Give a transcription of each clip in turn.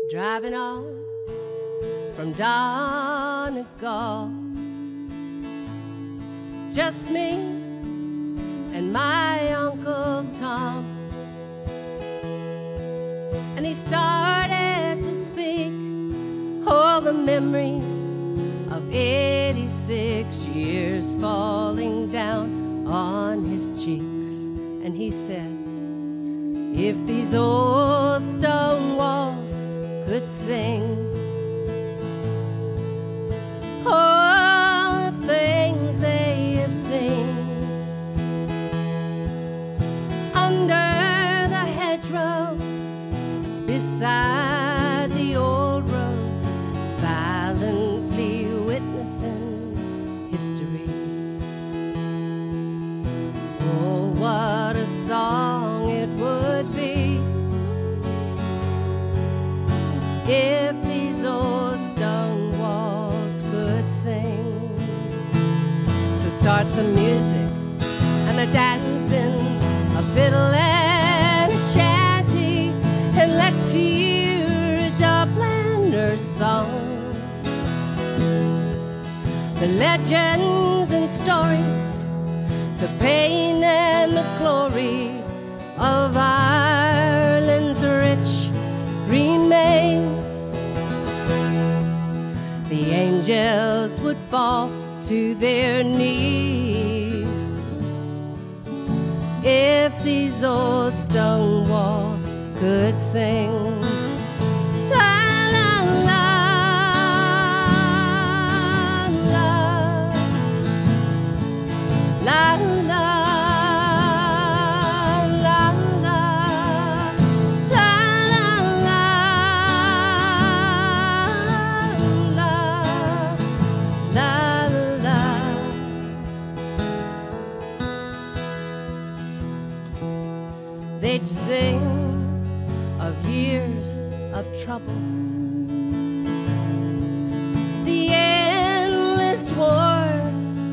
driving on from Donegal. Just me and my Uncle Tom. And he started to speak all the memories of 86 years falling down on his cheeks. And he said, if these old stone walls could sing, all the things they have seen under the hedgerow, beside the old roads, silently witnessing history. Oh, what a song it would be if these old stone walls could sing. So start the music and the dancing, a fiddle and a shanty, and let's hear a Dubliner song. The legends and stories, the pain and the glory of Ireland's rich remains. The angels would fall to their knees if these old stone walls could sing. La la la la la la. They'd sing of years of troubles, the endless war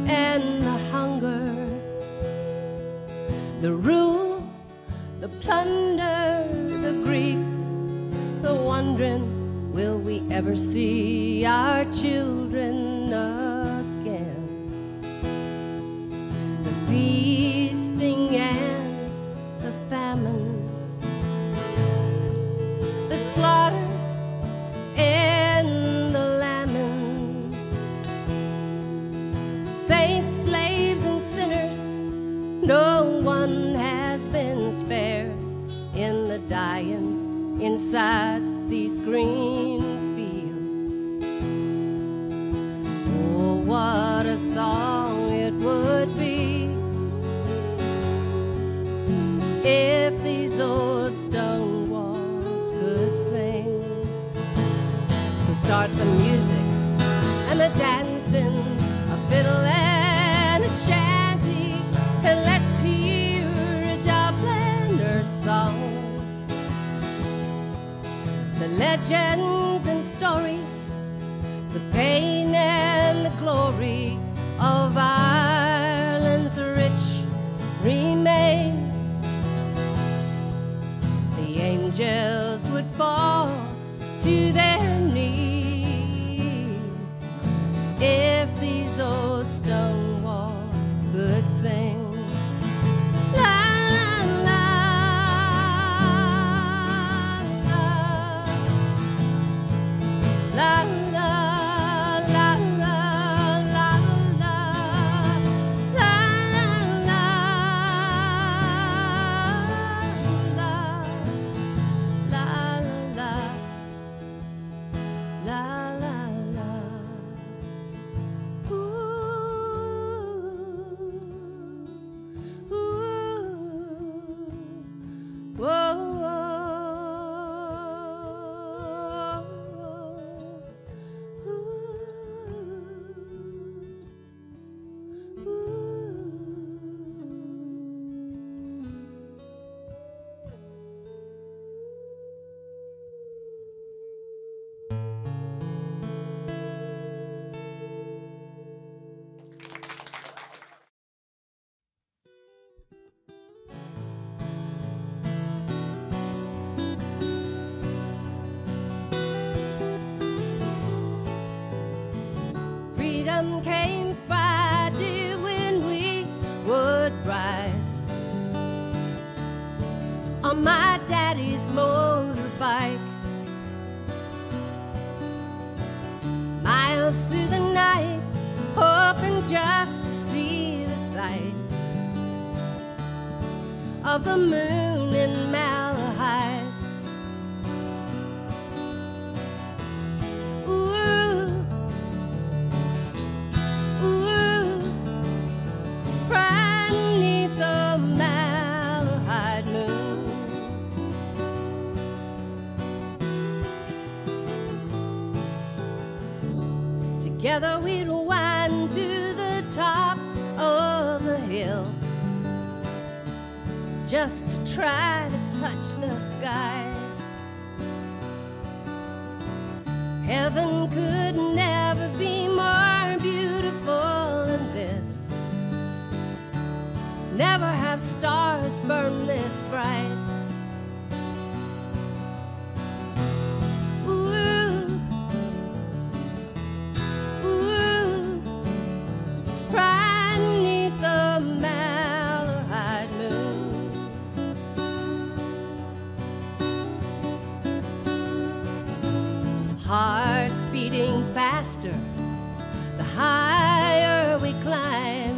and the hunger, the rule, the plunder, the grief, the wondering, will we ever see our children again? The feasting and the famine, the slaughter and the lambing, saints, slaves, and sinners, no one has been spared in the dying inside these green fields. Oh, what a song it would be if these old stone walls could sing. So start the music and the dancing, a fiddle and a shanty, and let's hear a Dubliner song. The legends and stories, the pain and the glory of Ireland's rich remains. The angels would fall to their knees if these old stone walls could sing. La la la la la la la la la freedom came Friday when we would ride on my daddy's motorbike, miles through the night, hoping just to see the sight of the moon in Malahide. Ooh, ooh, right beneath the Malahide moon. Together we'd wind to the top of the hill, just to try to touch the sky. Heaven could never be more beautiful than this. Never have stars burn this bright. Ooh, ooh, right beneath the Malahide moon. Hearts beating faster the higher we climb,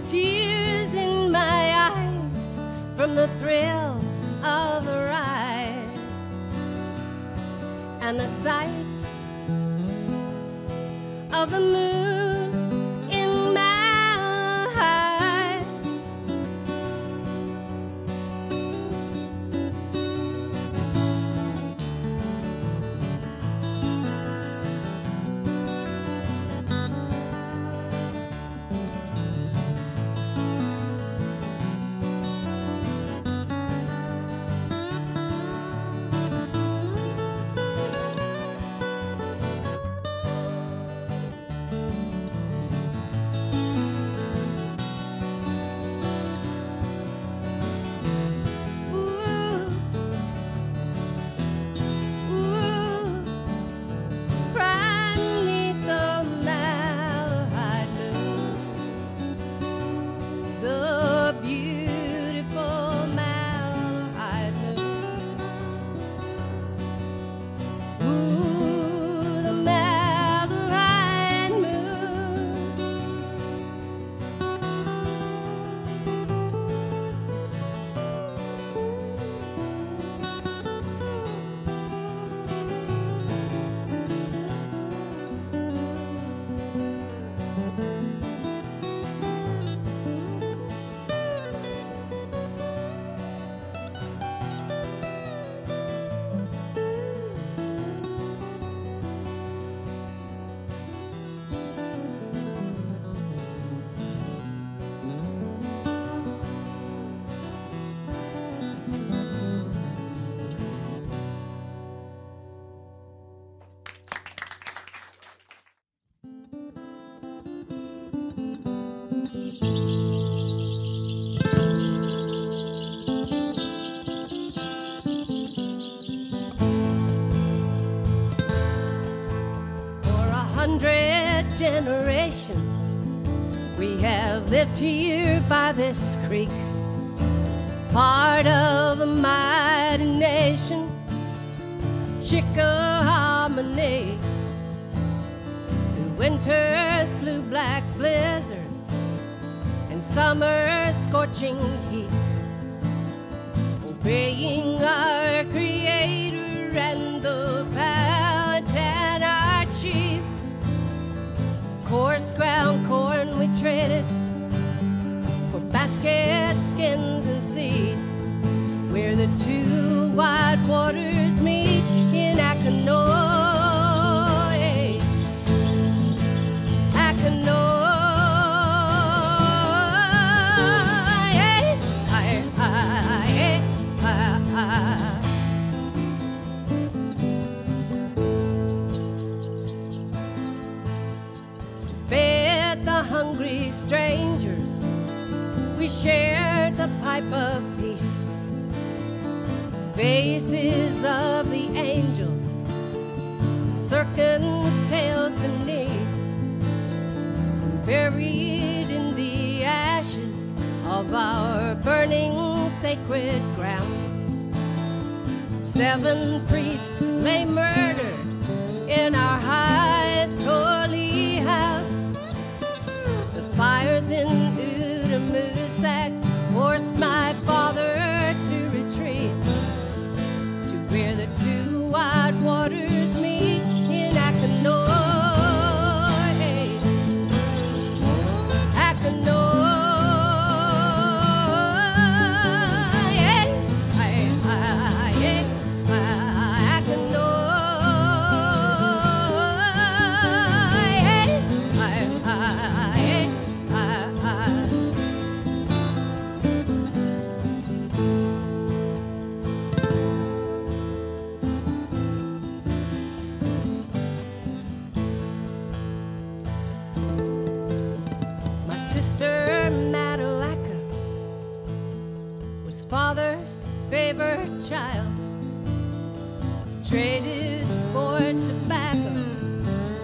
tears in my eyes from the thrill of the ride, and the sight of the moon in Malahide. For 100 generations we have lived here by this creek, part of a mighty nation, Chickahominy. Through winters, blue-black blizzards, and summer's scorching heat, obeying our Creator and the Powhatan, our chief. Coarse ground corn we traded for basket skins and seeds, where the two wide waters meet in Akanoe. Fed the hungry strangers, we shared the pipe of peace. Faces of the angels, serpents' tails beneath, buried in the ashes of our burning sacred grounds. 7 priests lay murdered in our highest holy house. The fires in Udamusak forced my father to retreat to where the 2 wide waters meet in Akanoy. Sister Madalaka was father's favorite child, traded for tobacco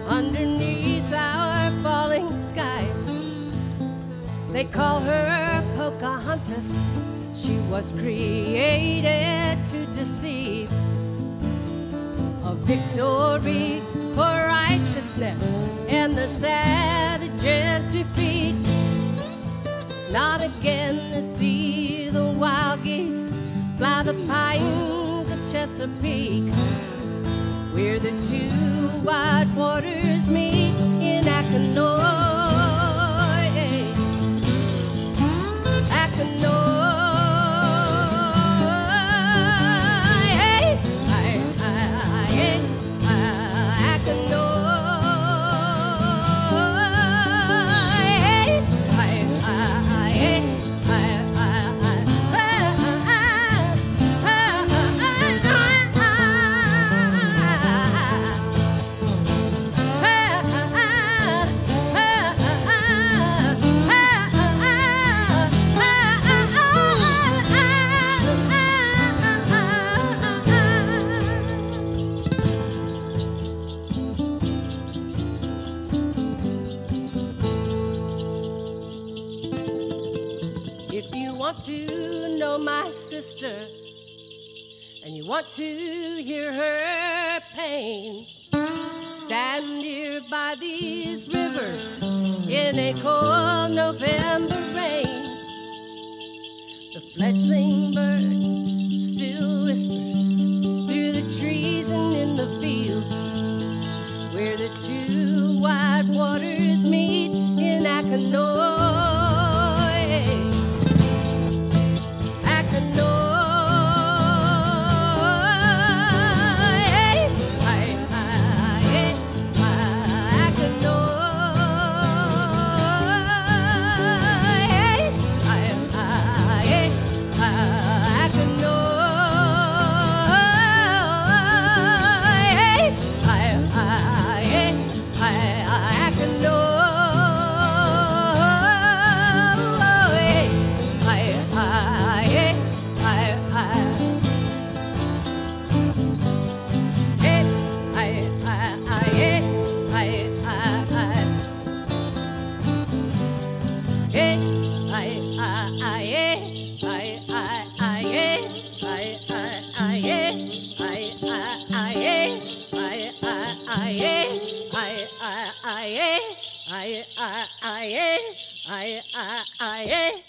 underneath our falling skies. They call her Pocahontas. She was created to deceive, a victory for righteousness and the savage's defeat. Not again to see the wild geese fly the pines of Chesapeake, where the 2 wide waters meet in Akanoy. If you want to know my sister and you want to hear her pain, stand here by these rivers in a cold November rain. The fledgling bird still whispers through the trees and in the fields, where the 2 wide waters meet in Akanoy. I